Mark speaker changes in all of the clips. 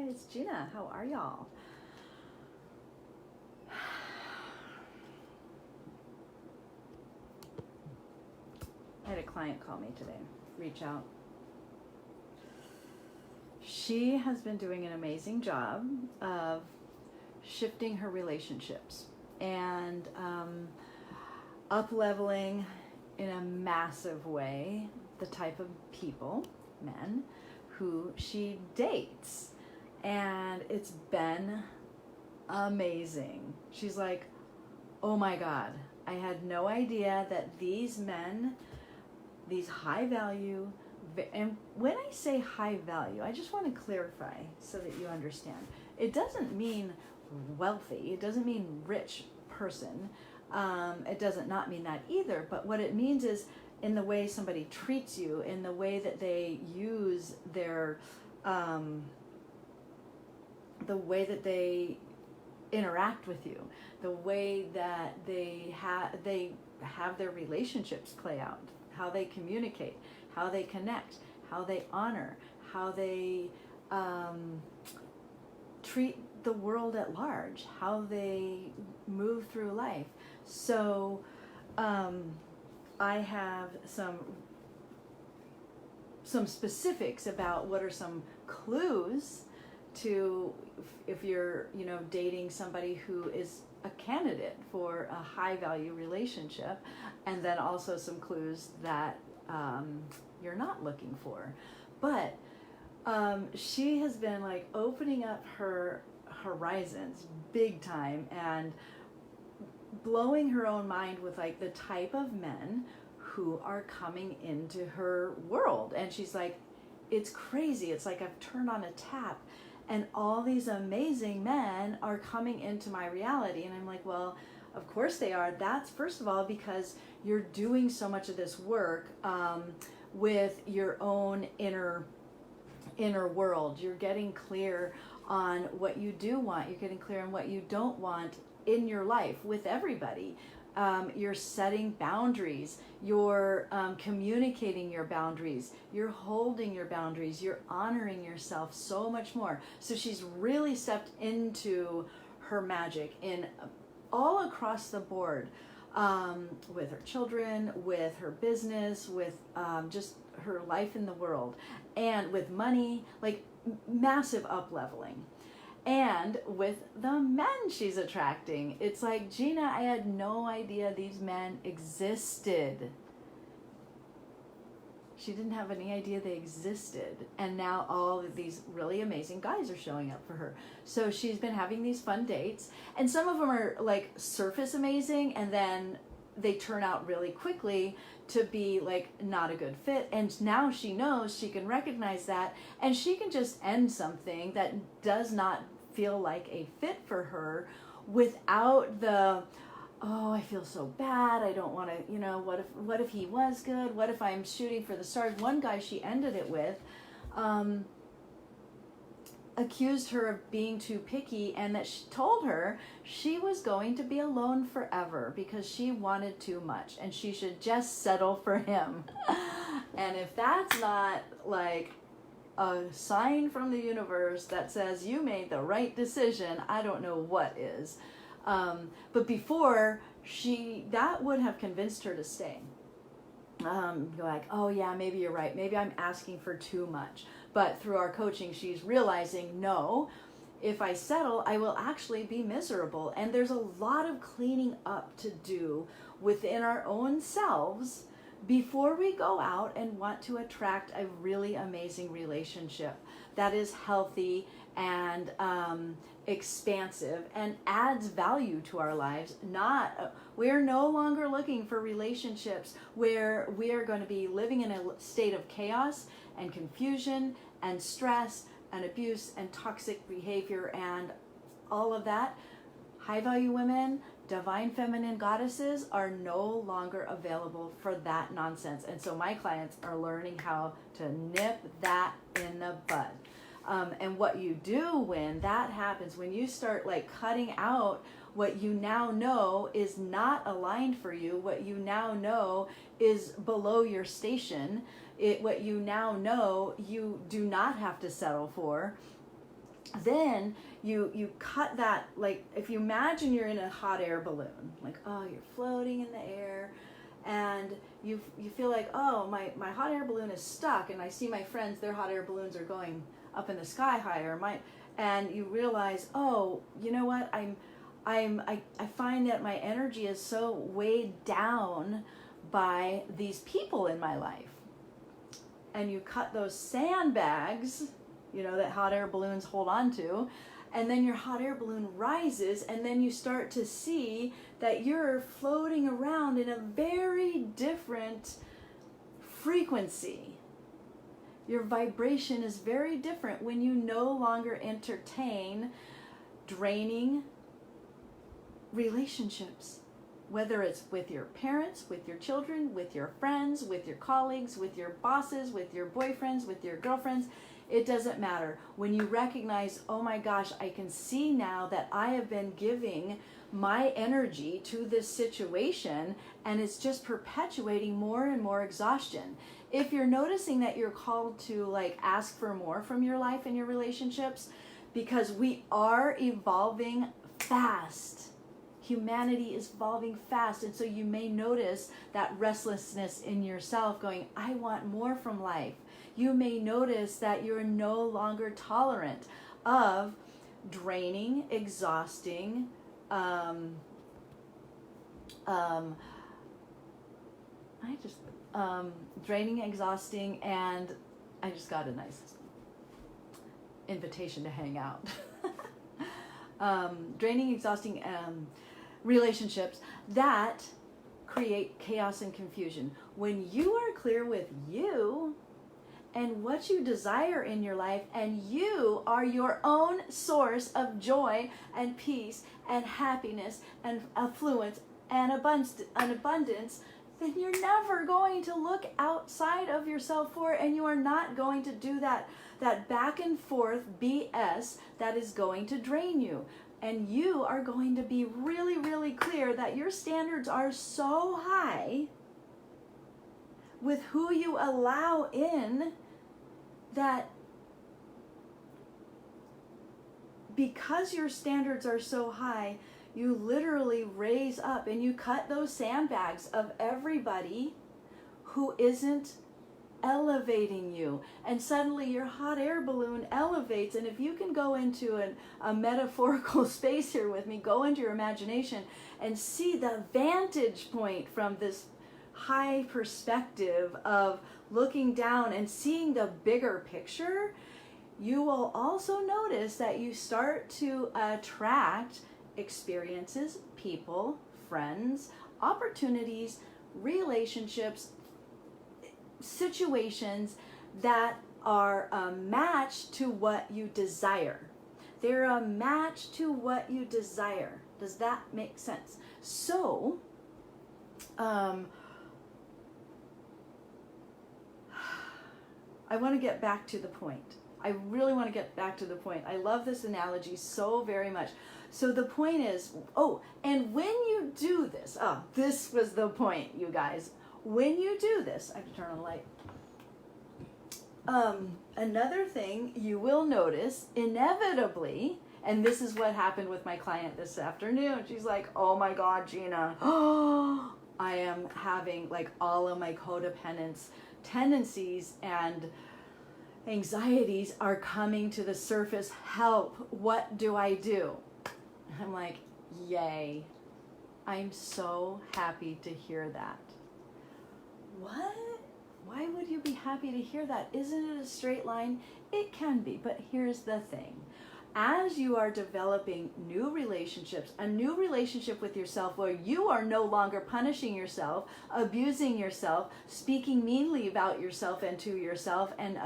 Speaker 1: guys, Gina, how are y'all? I had a client call me today, reach out. She has been doing an amazing job of shifting her relationships and up-leveling in a massive way the type of people, men, who she dates. And it's been amazing. She's like, oh my God, I had no idea that these men, these high value, and when I say high value, I just want to clarify so that you understand. It doesn't mean wealthy. It doesn't mean rich person. It doesn't not mean that either. But what it means is in the way somebody treats you, in the way that they use their, the way that they interact with you, the way that they have their relationships play out, how they communicate, how they connect, how they honor, how they treat the world at large, how they move through life. So I have some specifics about what are some clues to if you're dating somebody who is a candidate for a high value relationship, and then also some clues that you're not looking for. But she has been like opening up her horizons big time and blowing her own mind with like the type of men who are coming into her world. And she's like, it's crazy. It's like I've turned on a tap and all these amazing men are coming into my reality. And I'm like, well, of course they are. That's first of all because you're doing so much of this work with your own inner world. You're getting clear on what you do want. You're getting clear on what you don't want in your life with everybody. You're setting boundaries. You're communicating your boundaries. You're holding your boundaries. You're honoring yourself so much more. So she's really stepped into her magic in all across the board, with her children, with her business, with just her life in the world, and with money, like massive up-leveling. And with the men she's attracting, it's like, Gina, I had no idea these men existed. She didn't have any idea they existed. And now all of these really amazing guys are showing up for her. So she's been having these fun dates. And some of them are like surface amazing, and then they turn out really quickly to be like not a good fit. And now she knows she can recognize that, and she can just end something that does not feel like a fit for her without the, oh, I feel so bad. I don't want to, what if he was good? What if I'm shooting for the stars? One guy she ended it with accused her of being too picky, and that she told her she was going to be alone forever because she wanted too much and she should just settle for him. And if that's not like a sign from the universe that says you made the right decision, I don't know what is. But before, that would have convinced her to stay. Like, oh yeah, maybe you're right. Maybe I'm asking for too much. But through our coaching, she's realizing, no, if I settle, I will actually be miserable. And there's a lot of cleaning up to do within our own selves before we go out and want to attract a really amazing relationship that is healthy and expansive and adds value to our lives. We're no longer looking for relationships where we are going to be living in a state of chaos and confusion and stress and abuse and toxic behavior and all of that. High value women, divine feminine goddesses are no longer available for that nonsense. And so my clients are learning how to nip that in the bud. And what you do when that happens, when you start like cutting out what you now know is not aligned for you, what you now know is below your station, what you now know you do not have to settle for, then you cut that, like if you imagine you're in a hot air balloon, like, oh, you're floating in the air, and you feel like, oh, my hot air balloon is stuck, and I see my friends, their hot air balloons are going up in the sky higher, and you realize, oh, you know what, I find that my energy is so weighed down by these people in my life. And you cut those sandbags, that hot air balloons hold on to, and then your hot air balloon rises, and then you start to see that you're floating around in a very different frequency. Your vibration is very different when you no longer entertain draining relationships, whether it's with your parents, with your children, with your friends, with your colleagues, with your bosses, with your boyfriends, with your girlfriends. It doesn't matter. When you recognize, oh my gosh, I can see now that I have been giving my energy to this situation, and it's just perpetuating more and more exhaustion. If you're noticing that you're called to ask for more from your life and your relationships, because we are evolving fast. Humanity is evolving fast, and so you may notice that restlessness in yourself going, I want more from life. You may notice that you're no longer tolerant of draining, exhausting, draining, exhausting, and I just got a nice invitation to hang out. Draining, exhausting relationships that create chaos and confusion. When you are clear with you and what you desire in your life, and you are your own source of joy and peace and happiness and affluence and abundance, then you're never going to look outside of yourself for it, and you are not going to do that back and forth BS that is going to drain you. And you are going to be really, really clear that your standards are so high with who you allow in, that because your standards are so high, you literally raise up and you cut those sandbags of everybody who isn't elevating you, and suddenly your hot air balloon elevates. And if you can go into a metaphorical space here with me, go into your imagination and see the vantage point from this high perspective of looking down and seeing the bigger picture, you will also notice that you start to attract experiences, people, friends, opportunities, relationships, situations that are a match to what you desire. They're a match to what you desire. Does that make sense? So, I want to get back to the point. I really want to get back to the point. I love this analogy so very much. So the point is, and when you do this, this was the point, you guys. When you do this, I have to turn on the light. Another thing you will notice, inevitably, and this is what happened with my client this afternoon. She's like, oh my God, Gina, I am having all of my codependence tendencies and anxieties are coming to the surface. Help, what do I do? I'm like, yay. I'm so happy to hear that. What? Why would you be happy to hear that? Isn't it a straight line? It can be, but here's the thing. As you are developing new relationships, a new relationship with yourself where you are no longer punishing yourself, abusing yourself, speaking meanly about yourself and to yourself, and,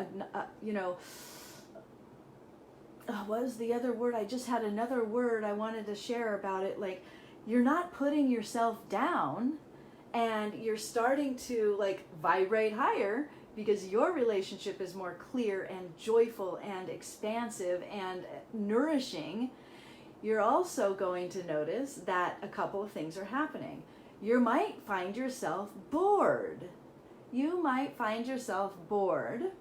Speaker 1: what was the other word? I just had another word I wanted to share about it. You're not putting yourself down, and you're starting to vibrate higher because your relationship is more clear and joyful and expansive and nourishing. You're also going to notice that a couple of things are happening. You might find yourself bored. You might find yourself bored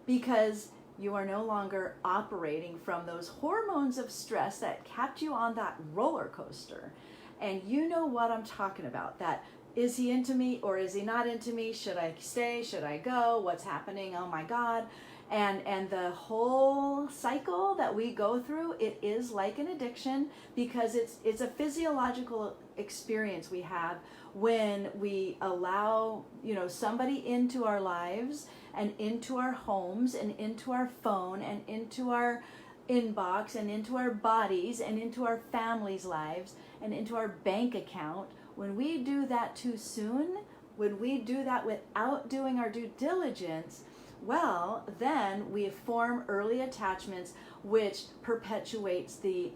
Speaker 1: because You are no longer operating from those hormones of stress that kept you on that roller coaster. And you know what I'm talking about. That, is he into me or is he not into me? Should I stay? Should I go? What's happening? Oh my God. And the whole cycle that we go through, it is like an addiction, because it's a physiological experience we have when we allow, somebody into our lives and into our homes and into our phone and into our inbox and into our bodies and into our families' lives and into our bank account. When we do that too soon, when we do that without doing our due diligence, well, then we form early attachments, which perpetuates the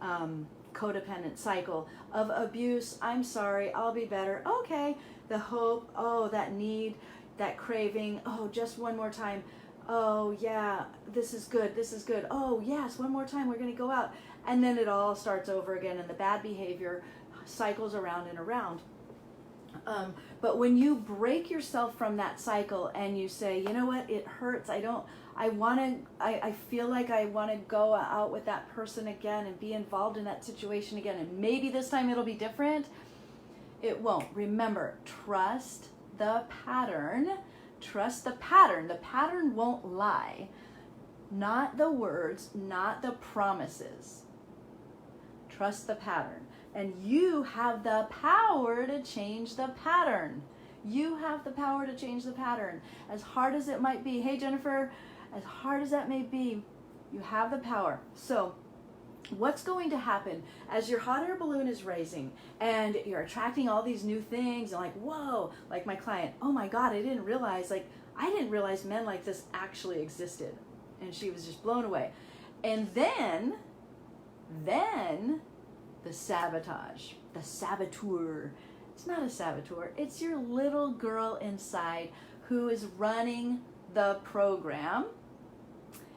Speaker 1: codependent cycle of abuse. I'm sorry, I'll be better. Okay, the hope, oh, that need, that craving, oh, just one more time. Oh, yeah, this is good, this is good. Oh, yes, one more time, we're going to go out. And then it all starts over again, and the bad behavior cycles around and around. But when you break yourself from that cycle and you say, you know what, it hurts, I feel like I want to go out with that person again and be involved in that situation again, and maybe this time it'll be different. It won't. Remember, trust the pattern. Trust the pattern. The pattern won't lie. Not the words, not the promises. Trust the pattern. And you have the power to change the pattern. You have the power to change the pattern. As hard as it might be, hey Jennifer, as hard as that may be, you have the power. So what's going to happen as your hot air balloon is raising and you're attracting all these new things and like, whoa, like my client, oh my God, I didn't realize men like this actually existed. And she was just blown away. And then the sabotage, the saboteur. It's not a saboteur. It's your little girl inside who is running the program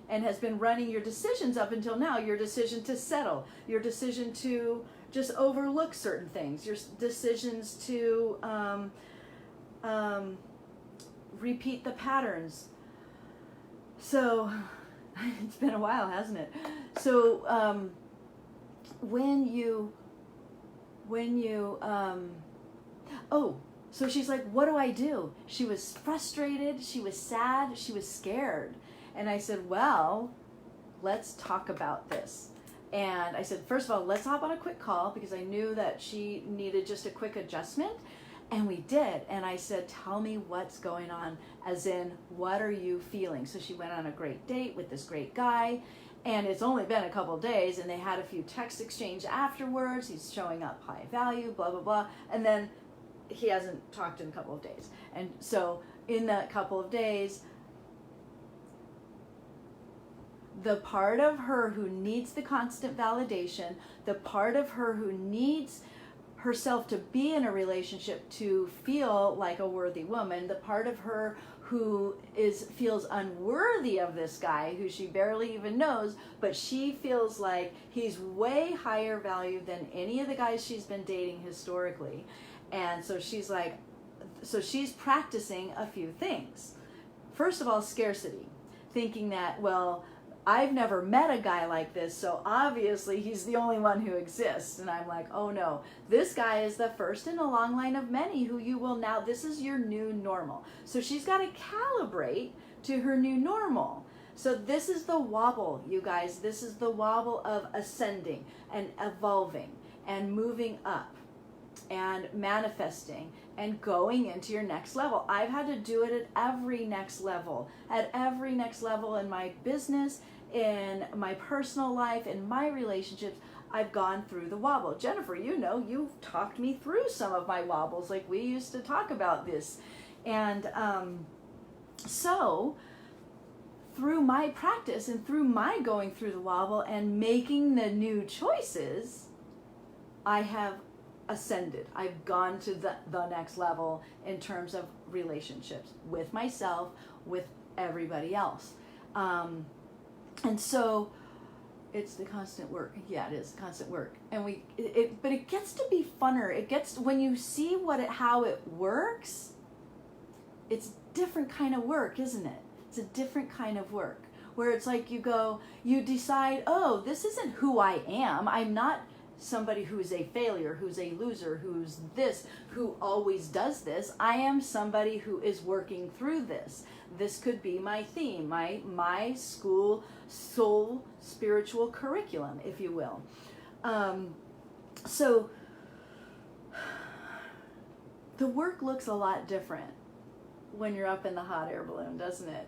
Speaker 1: and has been running your decisions up until now. Your decision to settle, your decision to just overlook certain things, your decisions to repeat the patterns. So it's been a while, hasn't it? So so she's like, what do I do? She was frustrated, she was sad, she was scared. And I said, well, let's talk about this. And I said, first of all, let's hop on a quick call, because I knew that she needed just a quick adjustment. And we did. And I said, tell me what's going on, as in, what are you feeling? So she went on a great date with this great guy. And it's only been a couple of days, and they had a few text exchange afterwards. He's showing up high value, blah, blah, blah. And then he hasn't talked in a couple of days. And so in that couple of days, the part of her who needs the constant validation, the part of her who needs herself to be in a relationship to feel like a worthy woman, the part of her who feels unworthy of this guy who she barely even knows, but she feels like he's way higher value than any of the guys she's been dating historically. And so she's practicing a few things. First of all, scarcity, thinking that, well, I've never met a guy like this, so obviously he's the only one who exists. And I'm like, oh no, this guy is the first in a long line of many who you will now, this is your new normal. So she's got to calibrate to her new normal. So this is the wobble, you guys. This is the wobble of ascending and evolving and moving up and manifesting and going into your next level. I've had to do it at every next level in my business, in my personal life, in my relationships. I've gone through the wobble. Jennifer, you've talked me through some of my wobbles. Like, we used to talk about this. And so through my practice and through my going through the wobble and making the new choices, I have ascended. I've gone to the next level in terms of relationships with myself, with everybody else. And so it's the constant work. Yeah, it is constant work. And but it gets to be funner. When you see how it works, it's different kind of work, isn't it? It's a different kind of work where it's like you decide, oh, this isn't who I am. I'm not somebody who is a failure, who's a loser, who's this, who always does this. I am somebody who is working through this. This could be my theme, my school soul spiritual curriculum, if you will. So the work looks a lot different when you're up in the hot air balloon, doesn't it?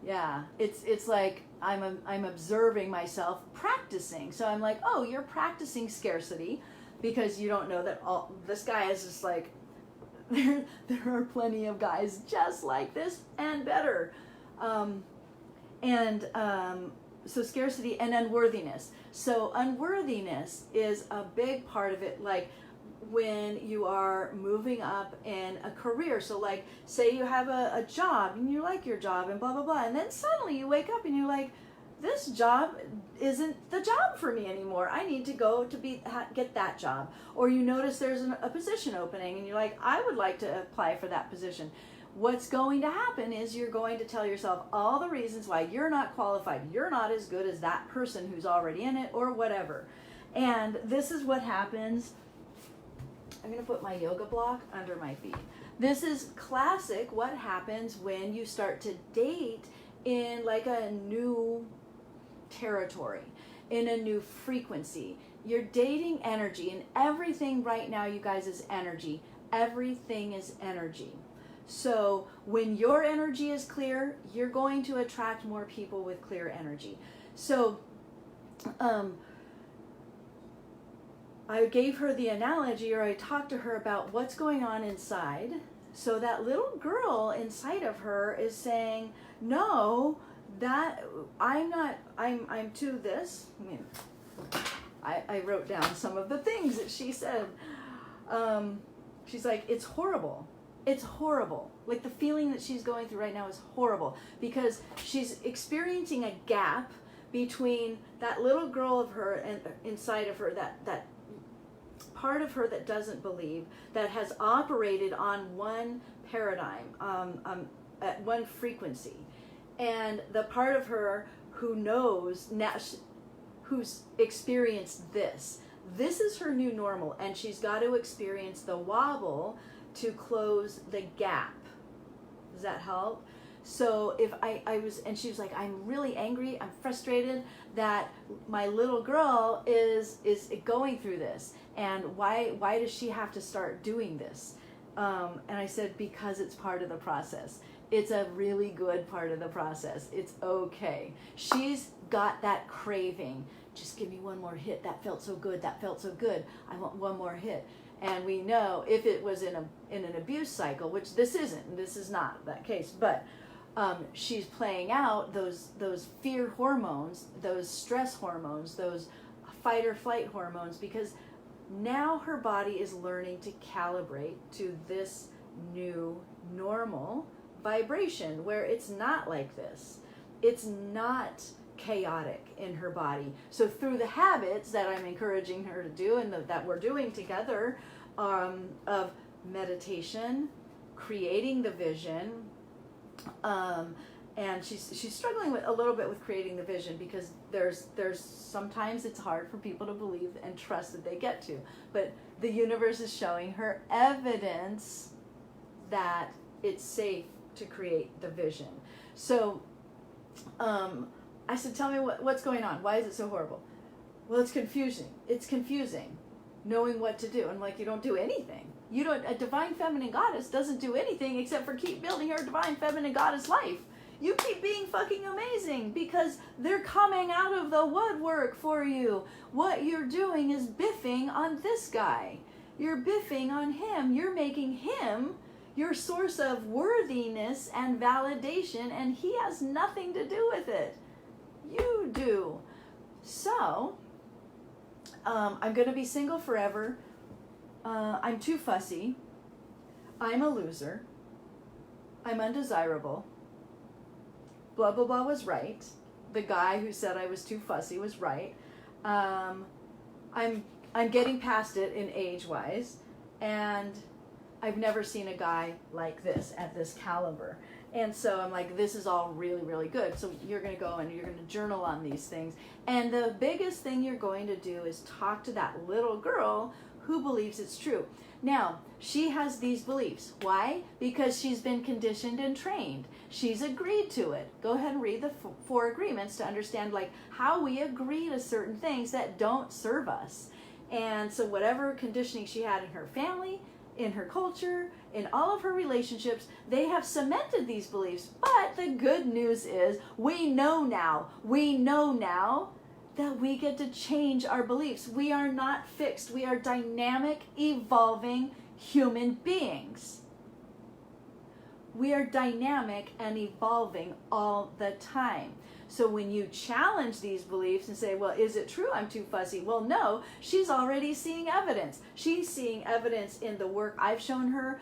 Speaker 1: Yeah, it's like I'm observing myself practicing. So I'm like, oh, you're practicing scarcity because you don't know that this guy is just like, there are plenty of guys just like this and better. So scarcity and unworthiness. So unworthiness is a big part of it, like when you are moving up in a career. So like, say you have a job and you like your job and blah, blah, blah. And then suddenly you wake up and you're like, this job isn't the job for me anymore. I need to go to get that job. Or you notice there's a position opening and you're like, I would like to apply for that position. What's going to happen is you're going to tell yourself all the reasons why you're not qualified. You're not as good as that person who's already in it or whatever. And this is what happens. I'm going to put my yoga block under my feet. This is classic what happens when you start to date in like a new territory, in a new frequency. You're dating energy, and everything right now, you guys, is energy. Everything is energy. So when your energy is clear, you're going to attract more people with clear energy. So I gave her the analogy, or I talked to her about what's going on inside. So that little girl inside of her is saying, no, that I'm to this. I mean, I wrote down some of the things that she said. She's like, it's horrible. It's horrible. Like the feeling that she's going through right now is horrible because she's experiencing a gap between that little girl of her and inside of her, that part of her that doesn't believe, that has operated on one paradigm, at one frequency, and the part of her who knows now, who's experienced this. This is her new normal, and she's got to experience the wobble to close the gap. Does that help? So if I was, and she was like, I'm really angry, I'm frustrated that my little girl is going through this, and why does she have to start doing this? And I said, because it's part of the process. It's a really good part of the process. It's okay. She's got that craving. Just give me one more hit. That felt so good. That felt so good. I want one more hit. And we know if it was in an abuse cycle, which this isn't, this is not that case, but she's playing out those fear hormones, those stress hormones, those fight or flight hormones, because now her body is learning to calibrate to this new normal vibration where it's not like this. It's not chaotic in her body. So through the habits that I'm encouraging her to do and that we're doing together, of meditation, creating the vision, and she's struggling with a little bit with creating the vision because there's sometimes it's hard for people to believe and trust that they get to, but the universe is showing her evidence that it's safe to create the vision. So I said, tell me what's going on. Why is it so horrible? Well, it's confusing. It's confusing knowing what to do. I'm like, you don't do anything. A divine feminine goddess doesn't do anything except for keep building her divine feminine goddess life. You keep being fucking amazing because they're coming out of the woodwork for you. What you're doing is biffing on this guy. You're biffing on him. You're making him your source of worthiness and validation, and he has nothing to do with it. You do. So, I'm going to be single forever. I'm too fussy. I'm a loser. I'm undesirable. Blah, blah, blah was right. The guy who said I was too fussy was right. I'm getting past it in age-wise, and I've never seen a guy like this at this caliber. And so I'm like, this is all really, really good. So you're going to go and you're going to journal on these things. And the biggest thing you're going to do is talk to that little girl who believes it's true. Now, she has these beliefs. Why? Because she's been conditioned and trained. She's agreed to it. Go ahead and read the 4 agreements to understand like how we agree to certain things that don't serve us. And so whatever conditioning she had in her family, in her culture, in all of her relationships, they have cemented these beliefs. But the good news is we know now that we get to change our beliefs. We are not fixed. We are dynamic, evolving human beings. We are dynamic and evolving all the time. So when you challenge these beliefs and say, well, is it true I'm too fussy? Well, no, she's already seeing evidence. She's seeing evidence in the work I've shown her,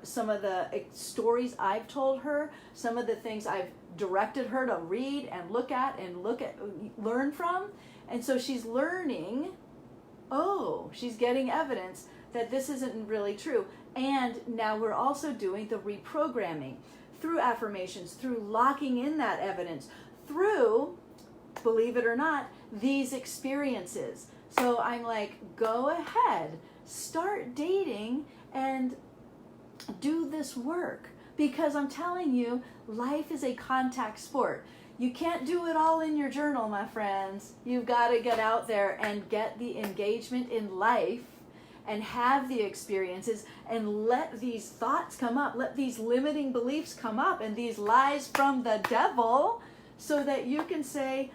Speaker 1: some of the stories I've told her, some of the things I've directed her to read and look at, learn from. And so she's learning, she's getting evidence that this isn't really true. And now we're also doing the reprogramming through affirmations, through locking in that evidence, through, believe it or not, these experiences. So I'm like, go ahead, start dating and do this work. Because I'm telling you, life is a contact sport. You can't do it all in your journal, my friends. You've got to get out there and get the engagement in life and have the experiences and let these thoughts come up, let these limiting beliefs come up and these lies from the devil, so that you can say,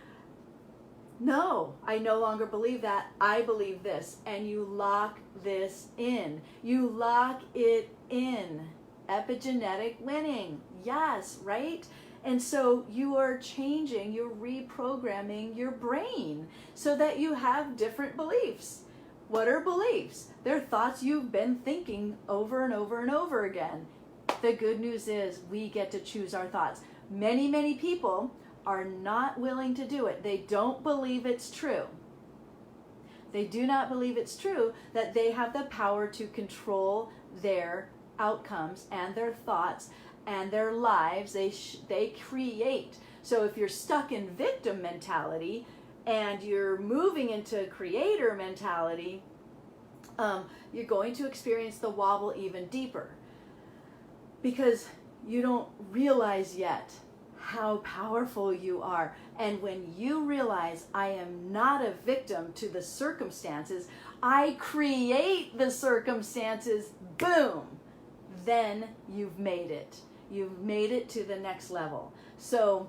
Speaker 1: no, I no longer believe that. I believe this. And you lock this in. You lock it in. Epigenetic winning. Yes, right? And so you are changing, you're reprogramming your brain so that you have different beliefs. What are beliefs? They're thoughts you've been thinking over and over and over again. The good news is we get to choose our thoughts. Many, many people are not willing to do it. They don't believe it's true. They do not believe it's true that they have the power to control their outcomes and their thoughts and their lives. They create. So if you're stuck in victim mentality and you're moving into creator mentality, you're going to experience the wobble even deeper, because you don't realize yet how powerful you are. And when you realize I am not a victim to the circumstances, I create the circumstances, boom, then you've made it. You've made it to the next level. So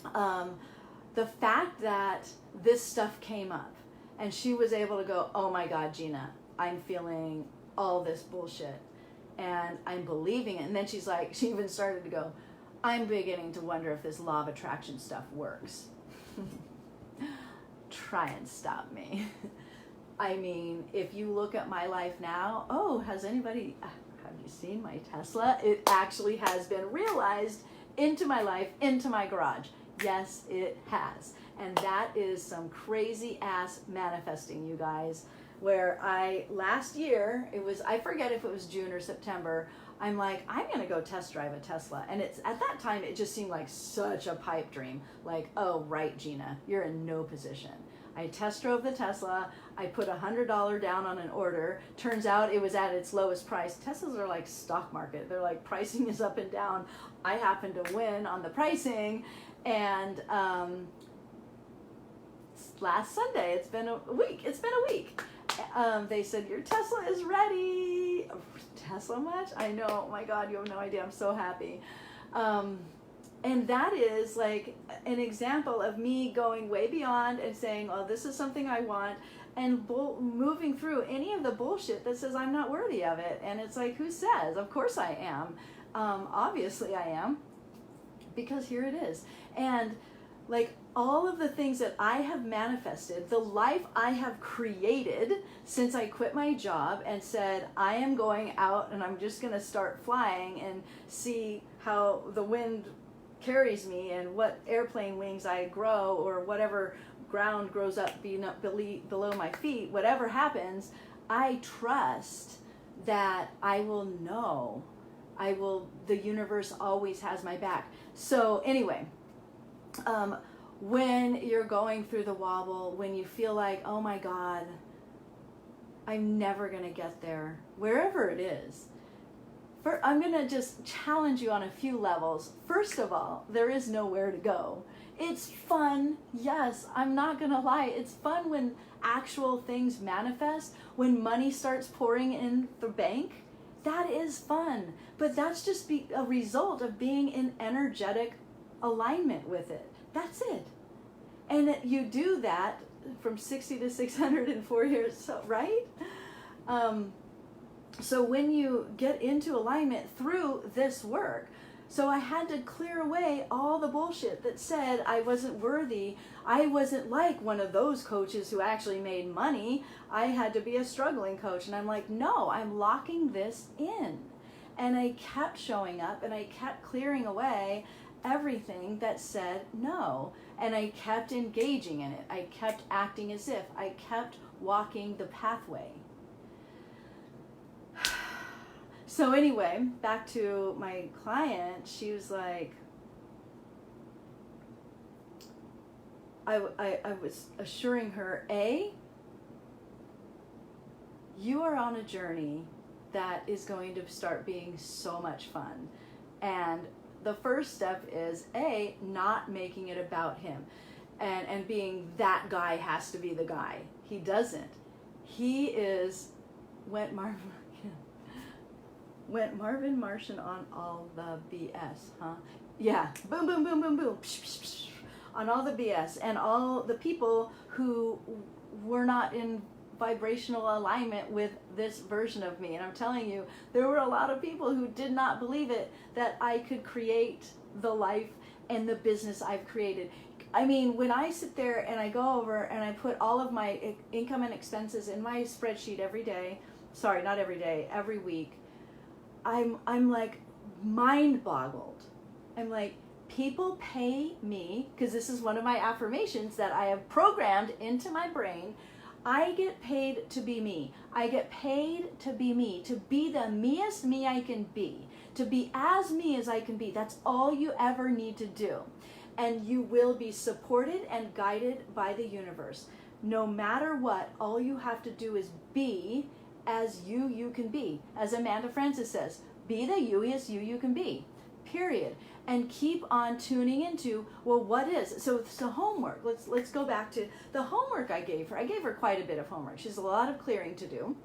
Speaker 1: the fact that this stuff came up and she was able to go, oh my God, Gina, I'm feeling all this bullshit and I'm believing it. And then she's like, she even started to go, I'm beginning to wonder if this law of attraction stuff works. Try and stop me. I mean, if you look at my life now, have you seen my Tesla? It actually has been realized into my life, into my garage. Yes, it has. And that is some crazy ass manifesting, you guys, where last year, I forget if it was June or September, I'm like, I'm going to go test drive a Tesla. And at that time, it just seemed like such a pipe dream. Like, oh, right, Gina, you're in no position. I test drove the Tesla. I put $100 down on an order. Turns out it was at its lowest price. Teslas are like stock market. They're like, pricing is up and down. I happen to win on the pricing. And last Sunday, it's been a week. They said, your Tesla is ready. Tesla much? I know. Oh my God, you have no idea. I'm so happy. And that is like an example of me going way beyond and saying, oh, this is something I want, and moving through any of the bullshit that says I'm not worthy of it. And it's like, who says? Of course I am. Obviously I am, because here it is. And like all of the things that I have manifested, the life I have created since I quit my job and said, I am going out and I'm just going to start flying and see how the wind carries me and what airplane wings I grow, or whatever ground grows up below my feet, whatever happens, I trust that I will know The universe always has my back. So anyway, when you're going through the wobble, when you feel like, oh my God, I'm never going to get there, wherever it is, I'm going to just challenge you on a few levels. First of all, there is nowhere to go. It's fun. Yes, I'm not going to lie. It's fun when actual things manifest, when money starts pouring in the bank. That is fun. But that's just a result of being in energetic alignment with it. That's it. And you do that from 60 to 604 years, so, right? So when you get into alignment through this work, so I had to clear away all the bullshit that said I wasn't worthy. I wasn't like one of those coaches who actually made money. I had to be a struggling coach. And I'm like, no, I'm locking this in. And I kept showing up and I kept clearing away everything that said no. And I kept engaging in it. I kept acting as if. I kept walking the pathway. So anyway, back to my client, she was like, I was assuring her, you are on a journey that is going to start being so much fun. And the first step is, not making it about him. And being that guy has to be the guy. He doesn't. He is, went Marvin Martian on all the BS, huh? Yeah, boom, boom, boom, boom, boom, psh, psh, psh, on all the BS and all the people who were not in vibrational alignment with this version of me. And I'm telling you, there were a lot of people who did not believe it, that I could create the life and the business I've created. I mean, when I sit there and I go over and I put all of my income and expenses in my spreadsheet every day, sorry, not every day, every week, I'm like mind boggled. I'm like, people pay me, because this is one of my affirmations that I have programmed into my brain. I get paid to be me. I get paid to be me, to be the meest me I can be, to be as me as I can be. That's all you ever need to do. And you will be supported and guided by the universe. No matter what, all you have to do is be as you can be. As Amanda Francis says, be the you can be, period. And keep on tuning into, well, what is? So it's the homework. Let's go back to the homework I gave her. I gave her quite a bit of homework. She has a lot of clearing to do,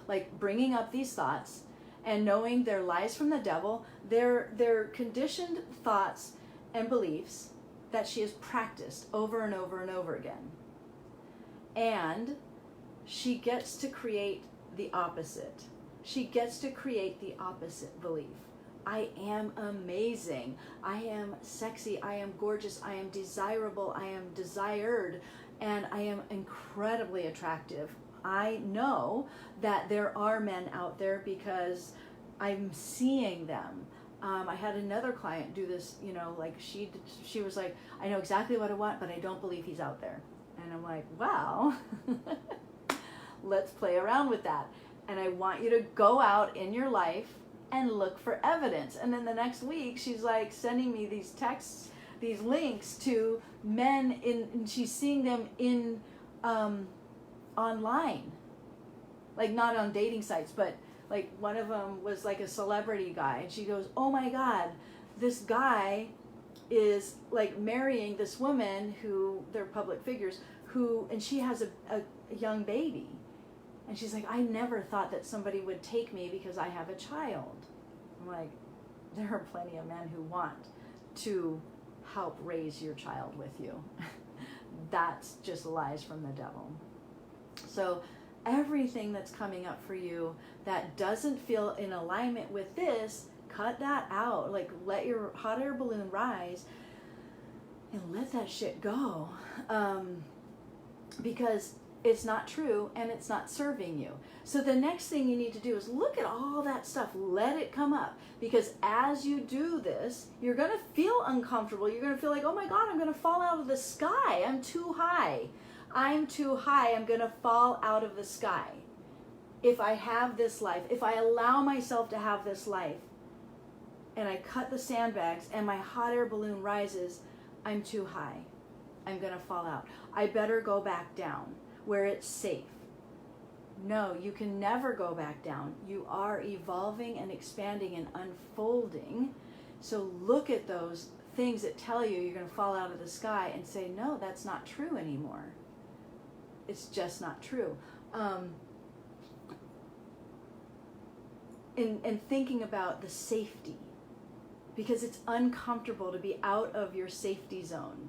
Speaker 1: like bringing up these thoughts and knowing they're lies from the devil. They're conditioned thoughts and beliefs that she has practiced over and over and over again. And she gets to create the opposite. She gets to create the opposite belief. I am amazing. I am sexy. I am gorgeous. I am desirable. I am desired. And I am incredibly attractive. I know that there are men out there because I'm seeing them. I had another client do this, like she was like, I know exactly what I want, but I don't believe he's out there. And I'm like, wow. Let's play around with that. And I want you to go out in your life and look for evidence. And then the next week, she's like sending me these texts, these links to men and she's seeing them in online, like not on dating sites, but like one of them was like a celebrity guy. And she goes, oh my God, this guy is like marrying this woman who, they're public figures, and she has a young baby. And she's like, I never thought that somebody would take me because I have a child. I'm like, there are plenty of men who want to help raise your child with you. That's just lies from the devil. So everything that's coming up for you that doesn't feel in alignment with this, cut that out. Like, let your hot air balloon rise and let that shit go. Because it's not true and it's not serving you. So the next thing you need to do is look at all that stuff, let it come up, because as you do this, you're going to feel uncomfortable. You're going to feel like, oh my God, I'm going to fall out of the sky. I'm too high. I'm too high. I'm going to fall out of the sky. if I have this life, if I allow myself to have this life, and I cut the sandbags and my hot air balloon rises, I'm too high. I'm going to fall out. I better go back down where it's safe. No, you can never go back down. You are evolving and expanding and unfolding. So look at those things that tell you you're going to fall out of the sky and say, no, that's not true anymore. It's just not true. And thinking about the safety, because it's uncomfortable to be out of your safety zone.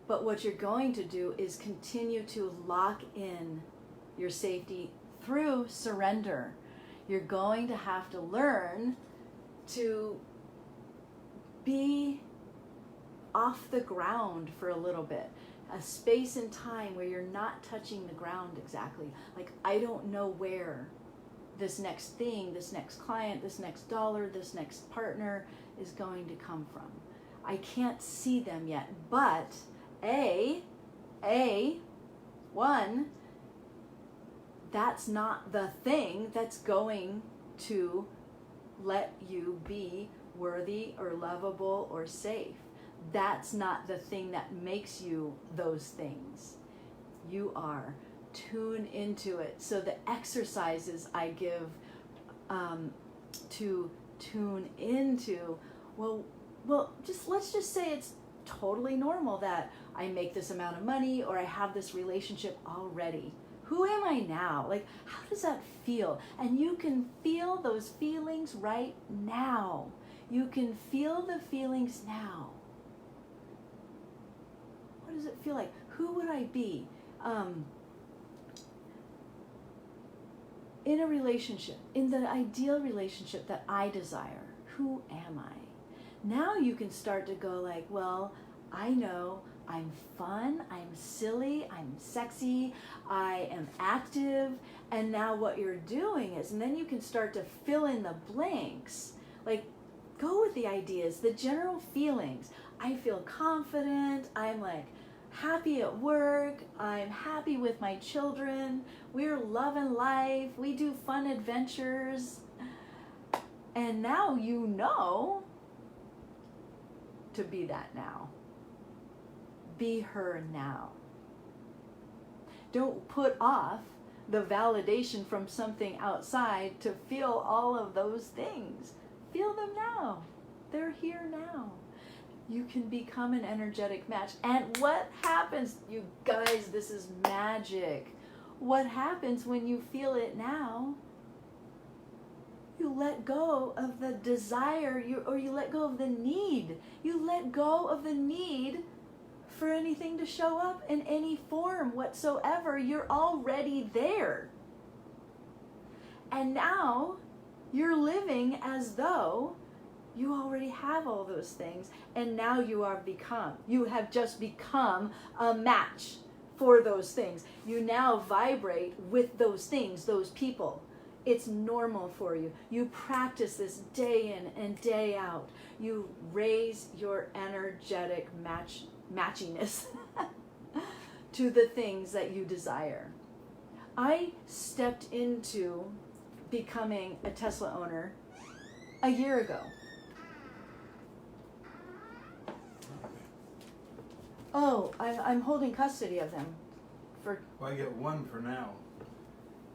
Speaker 1: But what you're going to do is continue to lock in your safety through surrender. You're going to have to learn to be off the ground for a little bit. A space and time where you're not touching the ground exactly. Like, I don't know where this next thing, this next client, this next dollar, this next partner is going to come from. I can't see them yet, but one, that's not the thing that's going to let you be worthy or lovable or safe. That's not the thing that makes you those things. You are. Tune into it. So the exercises I give to tune into, let's just say it's totally normal that I make this amount of money or I have this relationship already. Who am I now? Like, how does that feel? And you can feel those feelings right now. You can feel the feelings now. What does it feel like? Who would I be? In a relationship, in the ideal relationship that I desire, who am I? Now you can start to go like, well, I know I'm fun, I'm silly, I'm sexy, I am active, and now what you're doing is, and then you can start to fill in the blanks, like go with the ideas, the general feelings. I feel confident, I'm like happy at work, I'm happy with my children, we're loving life, we do fun adventures. And now you know to be that now. Be her now. Don't put off the validation from something outside to feel all of those things. Feel them now. They're here now. You can become an energetic match. And what happens, you guys, this is magic. What happens when you feel it now? You let go of the desire, you let go of the need. You let go of the need for anything to show up in any form whatsoever. You're already there. And now you're living as though you already have all those things, and now you have just become a match for those things. You now vibrate with those things, those people. It's normal for you. You practice this day in and day out. You raise your energetic matchiness to the things that you desire. I stepped into becoming a Tesla owner a year ago. Oh, I'm holding custody of them.
Speaker 2: Well, I get one for now.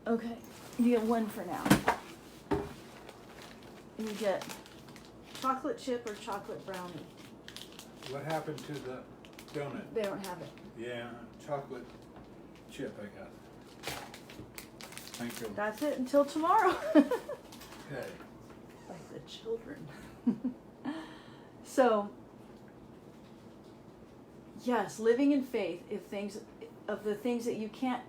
Speaker 1: Okay, you get one for now. And you get chocolate chip or chocolate brownie.
Speaker 2: What happened to the donut?
Speaker 1: They don't have it.
Speaker 2: Yeah, chocolate chip I got. Thank you.
Speaker 1: That's it until tomorrow.
Speaker 2: Okay.
Speaker 1: Like the children. So, yes, living in faith, of the things that you can't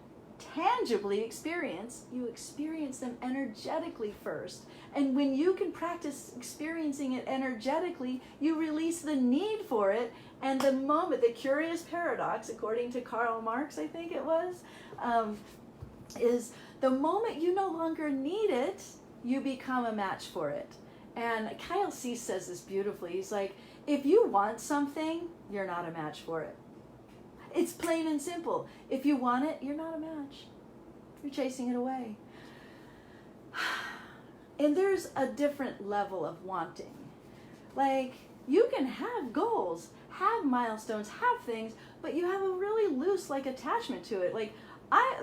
Speaker 1: tangibly experience, you experience them energetically first. And when you can practice experiencing it energetically, you release the need for it. And the moment, the curious paradox, according to Karl Marx, I think it was, is the moment you no longer need it, you become a match for it. And Kyle Cease says this beautifully. He's like, if you want something, you're not a match for it. It's plain and simple. If you want it, you're not a match. You're chasing it away. And there's a different level of wanting. Like, you can have goals, have milestones, have things, but you have a really loose, like, attachment to it. Like,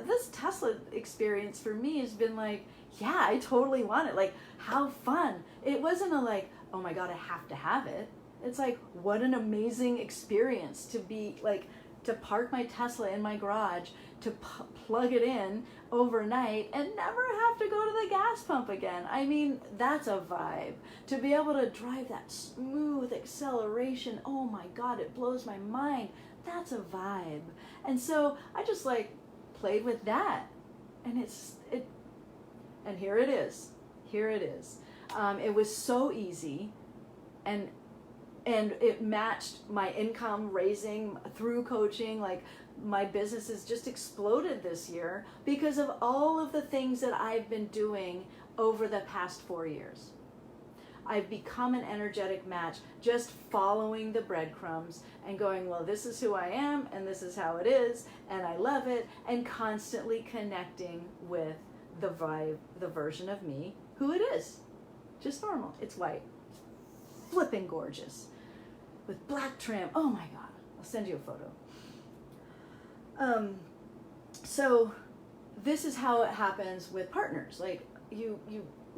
Speaker 1: this Tesla experience for me has been like, yeah, I totally want it. Like, how fun. It wasn't a like, oh my God, I have to have it. It's like, what an amazing experience to be like, to park my Tesla in my garage, to plug it in overnight and never have to go to the gas pump again. I mean, that's a vibe. To be able to drive that smooth acceleration, oh my God, it blows my mind. That's a vibe. And so I just like played with that. And and here it is. Here it is. It was so easy, and it matched my income raising through coaching. Like, my business has just exploded this year because of all of the things that I've been doing over the past 4 years. I've become an energetic match just following the breadcrumbs and going, well, this is who I am and this is how it is and I love it, and constantly connecting with the vibe, the version of me who it is. Just normal. It's white. Flipping gorgeous. With black trim. Oh my God. I'll send you a photo. So this is how it happens with partners. Like, you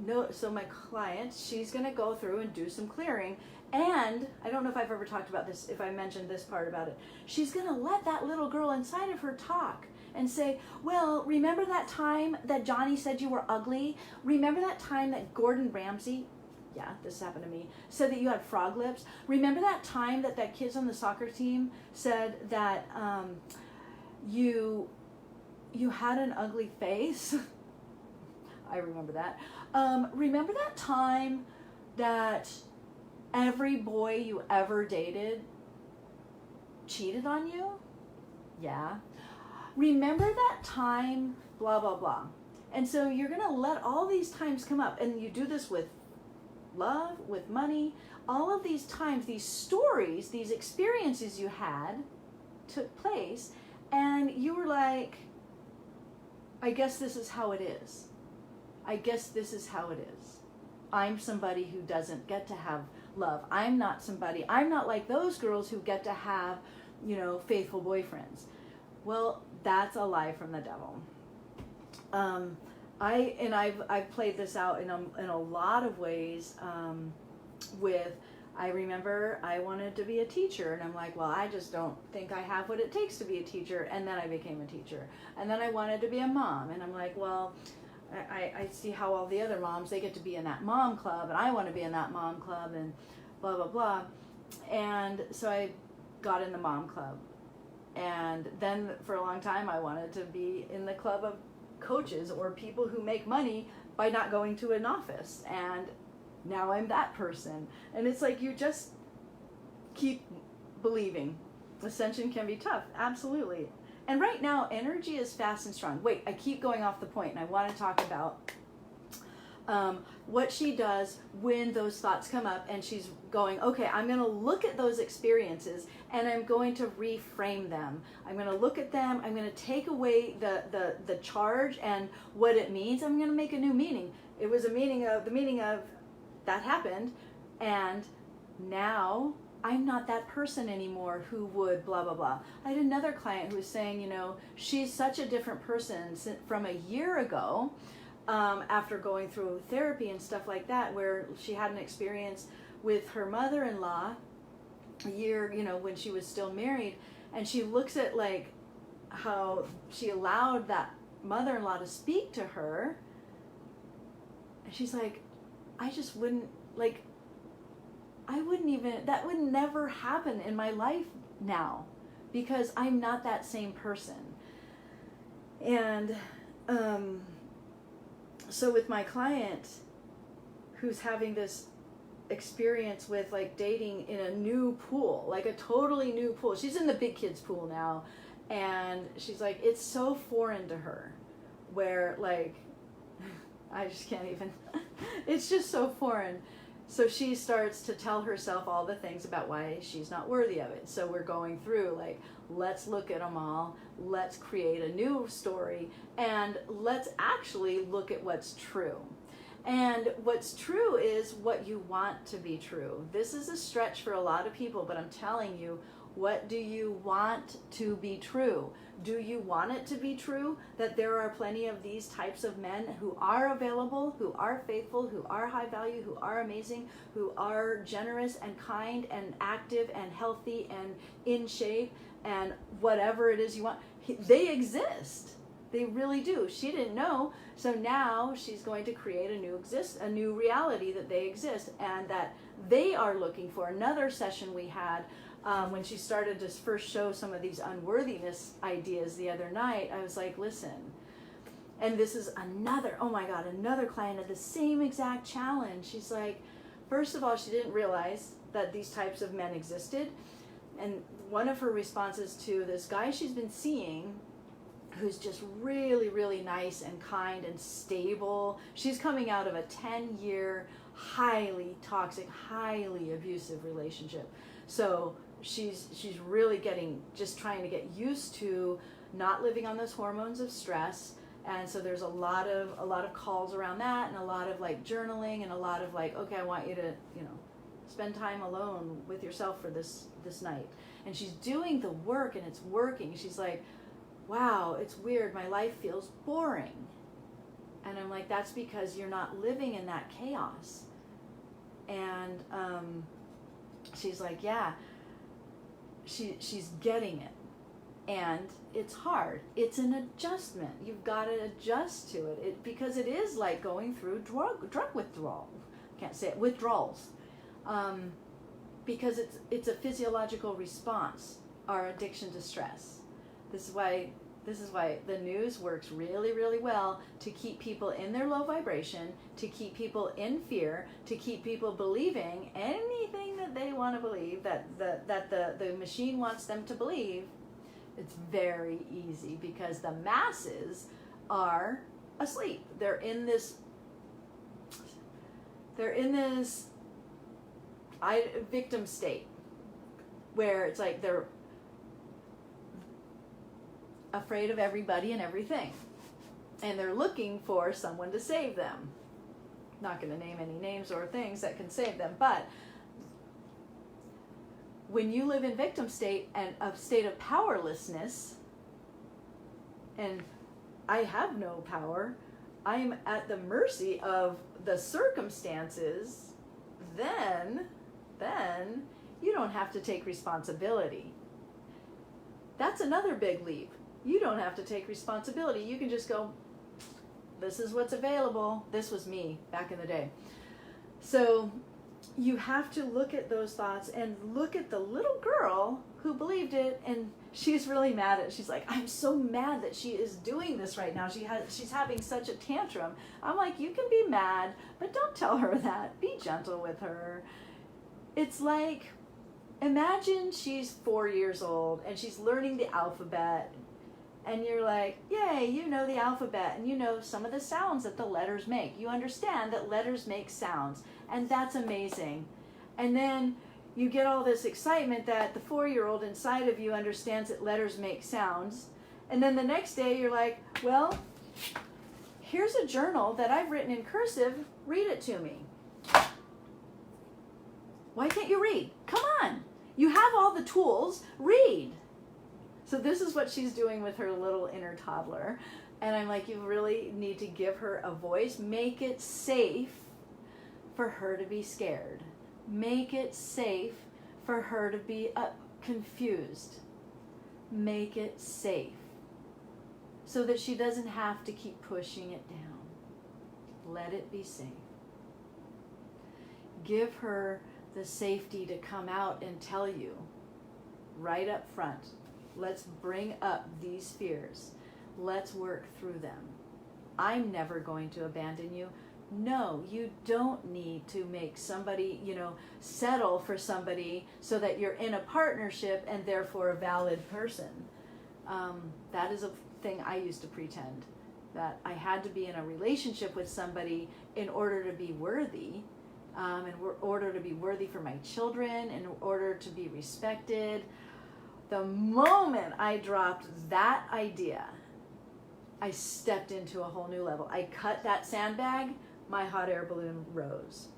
Speaker 1: know, so my client, she's going to go through and do some clearing. And I don't know if I've ever talked about this, if I mentioned this part about it. She's going to let that little girl inside of her talk and say, well, remember that time that Johnny said you were ugly? Remember that time that Gordon Ramsay, yeah, this happened to me, said that you had frog lips? Remember that time that kids on the soccer team said that you had an ugly face? I remember that. Remember that time that every boy you ever dated cheated on you? Yeah. Remember that time, blah, blah, blah. And so you're going to let all these times come up. And you do this with love, with money. All of these times, these stories, these experiences you had took place. And you were like, I guess this is how it is. I guess this is how it is. I'm somebody who doesn't get to have love. I'm not like those girls who get to have, faithful boyfriends. Well, that's a lie from the devil. I've played this out in a lot of ways. I remember I wanted to be a teacher, and I'm like, well, I just don't think I have what it takes to be a teacher. And then I became a teacher. And then I wanted to be a mom, and I'm like, well, I see how all the other moms, they get to be in that mom club, and I want to be in that mom club, and blah, blah, blah. And so I got in the mom club. And then for a long time, I wanted to be in the club of coaches or people who make money by not going to an office. And now I'm that person. And it's like, you just keep believing. Ascension can be tough. Absolutely. And right now, energy is fast and strong. Wait, I keep going off the point, and I want to talk about what she does when those thoughts come up, and she's going, okay, I'm going to look at those experiences and I'm going to reframe them. I'm going to look at them. I'm going to take away the charge and what it means. I'm going to make a new meaning. It was the meaning of that happened, and now I'm not that person anymore who would blah, blah, blah. I had another client who was saying, she's such a different person from a year ago. After going through therapy and stuff like that, where she had an experience with her mother-in-law a year, when she was still married, and she looks at like how she allowed that mother-in-law to speak to her, and she's like, I just wouldn't, like, that would never happen in my life now, because I'm not that same person. And so with my client who's having this experience with like dating in a new pool, like a totally new pool. She's in the big kids pool now, and she's like, it's so foreign to her, where like, I just can't even, it's just so foreign. So she starts to tell herself all the things about why she's not worthy of it. So we're going through like, let's look at them all, let's create a new story, and let's actually look at what's true. And what's true is what you want to be true. This is a stretch for a lot of people, but I'm telling you, what do you want to be true? Do you want it to be true that there are plenty of these types of men who are available, who are faithful, who are high value, who are amazing, who are generous and kind and active and healthy and in shape and whatever it is you want? They exist. They really do. She didn't know, so now she's going to create a new reality that they exist and that they are looking for. Another session we had when she started to first show some of these unworthiness ideas the other night, I was like, listen, and this is another client had the same exact challenge. She's like, first of all, she didn't realize that these types of men existed, and one of her responses to this guy she's been seeing, who's just really, really nice and kind and stable. She's coming out of a 10-year, highly toxic, highly abusive relationship. So she's really trying to get used to not living on those hormones of stress. And so there's a lot of calls around that, and a lot of like journaling, and a lot of like, okay, I want you to, spend time alone with yourself for this night. And she's doing the work, and it's working. She's like, wow, it's weird, my life feels boring. And I'm like, that's because you're not living in that chaos. And she's like, yeah, she's getting it. And it's hard. It's an adjustment. You've got to adjust to it, because it is like going through drug withdrawal. Can't say it, withdrawals. Because it's a physiological response, our addiction to stress. This is why the news works really, really well to keep people in their low vibration, to keep people in fear, to keep people believing anything that they want to believe, that the machine wants them to believe. It's very easy because the masses are asleep. They're in this victim state where it's like they're afraid of everybody and everything, and they're looking for someone to save them. Not going to name any names or things that can save them, but when you live in victim state and a state of powerlessness, and I have no power, I'm at the mercy of the circumstances, then you don't have to take responsibility. That's another big leap. You don't have to take responsibility. You can just go, this is what's available. This was me back in the day. So you have to look at those thoughts and look at the little girl who believed it, and she's really mad at it. She's like, I'm so mad that she is doing this right now. She's having such a tantrum. I'm like, you can be mad, but don't tell her that. Be gentle with her. It's like, imagine she's 4 years old and she's learning the alphabet, and you're like, yay, you know the alphabet, and you know some of the sounds that the letters make. You understand that letters make sounds, and that's amazing. And then you get all this excitement that the 4-year-old inside of you understands that letters make sounds, and then the next day you're like, well, here's a journal that I've written in cursive, read it to me. Why can't you read? Come on. You have all the tools, read. So this is what she's doing with her little inner toddler. And I'm like, you really need to give her a voice. Make it safe for her to be scared. Make it safe for her to be confused. Make it safe so that she doesn't have to keep pushing it down. Let it be safe. Give her the safety to come out and tell you right up front, let's bring up these fears. Let's work through them. I'm never going to abandon you. No, you don't need to make somebody, settle for somebody so that you're in a partnership and therefore a valid person. That is a thing I used to pretend, that I had to be in a relationship with somebody in order to be worthy, in order to be worthy for my children, in order to be respected. The moment I dropped that idea, I stepped into a whole new level. I cut that sandbag my hot air balloon rose.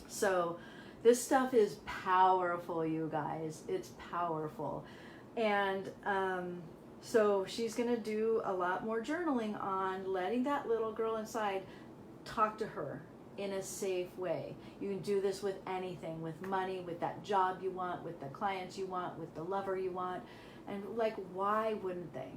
Speaker 1: So this stuff is powerful, you guys. It's powerful. And so she's going to do a lot more journaling on letting that little girl inside talk to her in a safe way. You can do this with anything, with money, with that job you want, with the clients you want, with the lover you want. And like, why wouldn't they?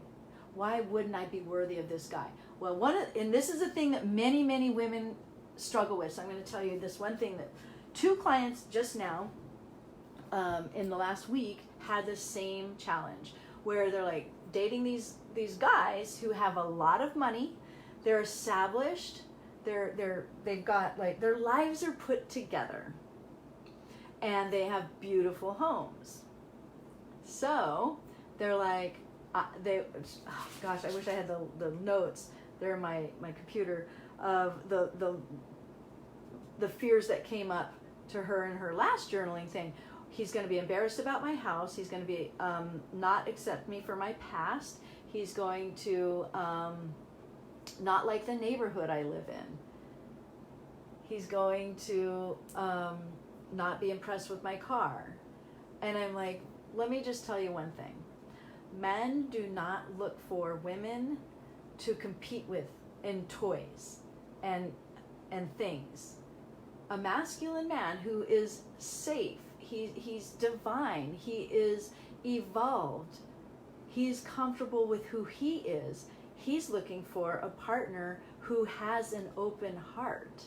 Speaker 1: Why wouldn't I be worthy of this guy? Well, and this is a thing that many, many women struggle with. So I'm going to tell you this one thing that 2 clients just now, in the last week, had the same challenge where they're like dating these guys who have a lot of money, they're established, they've got like their lives are put together, and they have beautiful homes. So they're like, gosh, I wish I had the notes. They're in my computer of the fears that came up to her in her last journaling thing. He's going to be embarrassed about my house. He's going to be not accept me for my past. He's going to not like the neighborhood I live in. He's going to not be impressed with my car. And I'm like, let me just tell you one thing. Men do not look for women to compete with in toys and things. A masculine man who is safe, he's divine, he is evolved, he's comfortable with who he is. He's looking for a partner who has an open heart.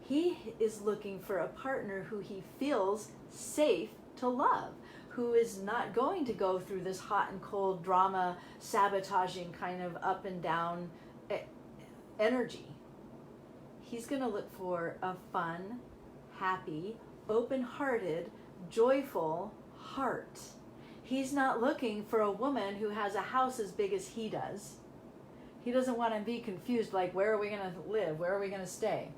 Speaker 1: He is looking for a partner who he feels safe to love, who is not going to go through this hot and cold drama, sabotaging kind of up and down energy. He's going to look for a fun, happy, open-hearted, joyful heart. He's not looking for a woman who has a house as big as he does. He doesn't want to be confused, like, where are we going to live? Where are we going to stay?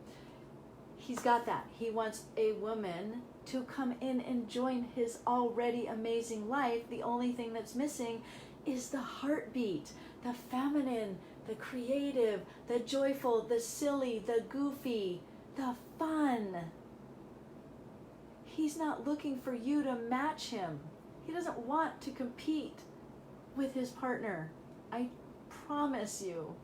Speaker 1: He's got that. He wants a woman to come in and join his already amazing life. The only thing that's missing is the heartbeat, the feminine, the creative, the joyful, the silly, the goofy, the fun. He's not looking for you to match him. He doesn't want to compete with his partner. I promise you.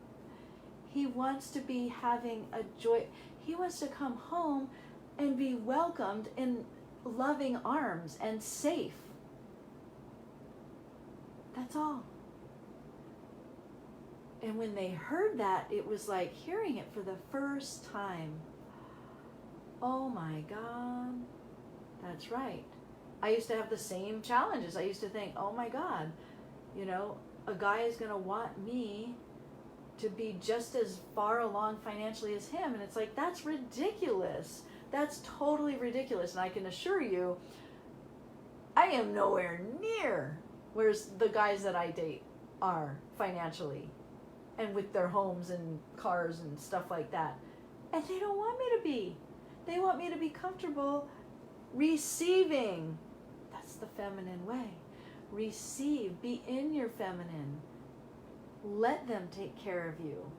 Speaker 1: He wants to be having a joy. He wants to come home and be welcomed in loving arms and safe. That's all. And when they heard that, it was like hearing it for the first time. Oh my God, that's right. I used to have the same challenges. I used to think, oh my God, a guy is going to want me to be just as far along financially as him. And it's like, that's ridiculous. That's totally ridiculous. And I can assure you, I am nowhere near where the guys that I date are financially and with their homes and cars and stuff like that. And they don't want me to be. They want me to be comfortable receiving. That's the feminine way. Receive. Be in your feminine. Let them take care of you.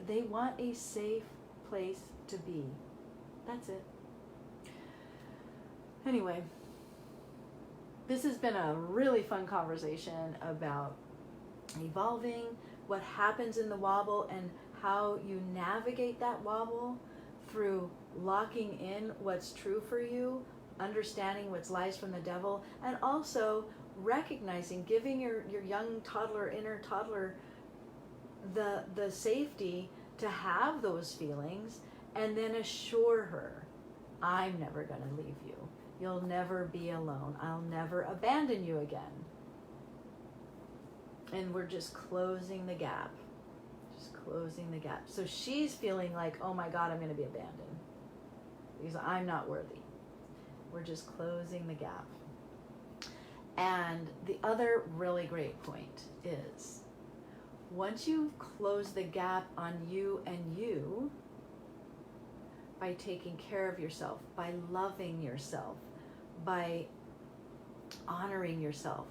Speaker 1: They want a safe place to be. That's it. Anyway, this has been a really fun conversation about evolving, what happens in the wobble, and how you navigate that wobble through locking in what's true for you, understanding what's lies from the devil, and also recognizing, giving your young toddler, inner toddler, the safety to have those feelings, and then assure her, I'm never going to leave you. You'll never be alone. I'll never abandon you again. And we're just closing the gap. Just closing the gap. So she's feeling like, oh my God, I'm going to be abandoned because I'm not worthy. We're just closing the gap. And the other really great point is, once you close the gap on you and you, by taking care of yourself, by loving yourself, by honoring yourself,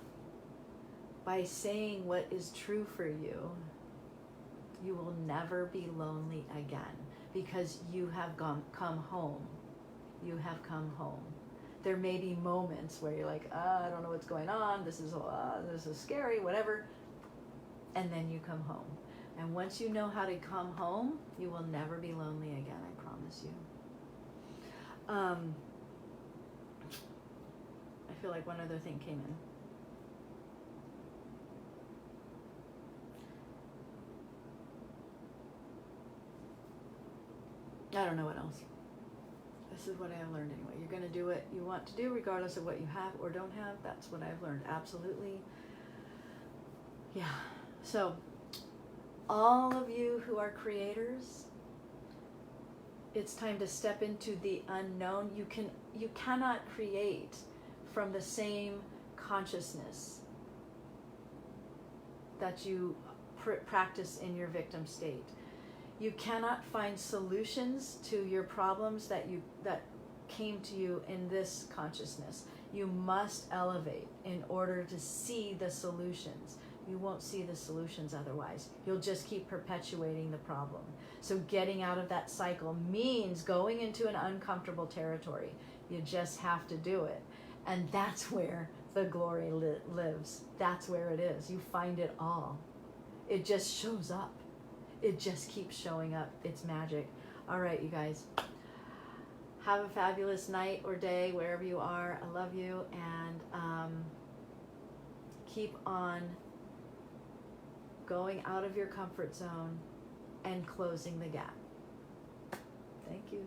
Speaker 1: by saying what is true for you, you will never be lonely again because you have come home. You have come home. There may be moments where you're like, I don't know what's going on. This is scary, whatever. And then you come home. And once you know how to come home, you will never be lonely again, I promise you. I feel like one other thing came in. I don't know what else. This is what I have learned anyway. You're going to do what you want to do regardless of what you have or don't have. That's what I've learned. Absolutely. Yeah. So, all of you who are creators, it's time to step into the unknown. You cannot create from the same consciousness that you practice in your victim state. You cannot find solutions to your problems that came to you in this consciousness. You must elevate in order to see the solutions. You won't see the solutions otherwise. You'll just keep perpetuating the problem. So getting out of that cycle means going into an uncomfortable territory. You just have to do it. And that's where the glory lives. That's where it is. You find it all. It just shows up. It just keeps showing up. It's magic. All right, you guys. Have a fabulous night or day wherever you are. I love you. And keep on going out of your comfort zone and closing the gap. Thank you.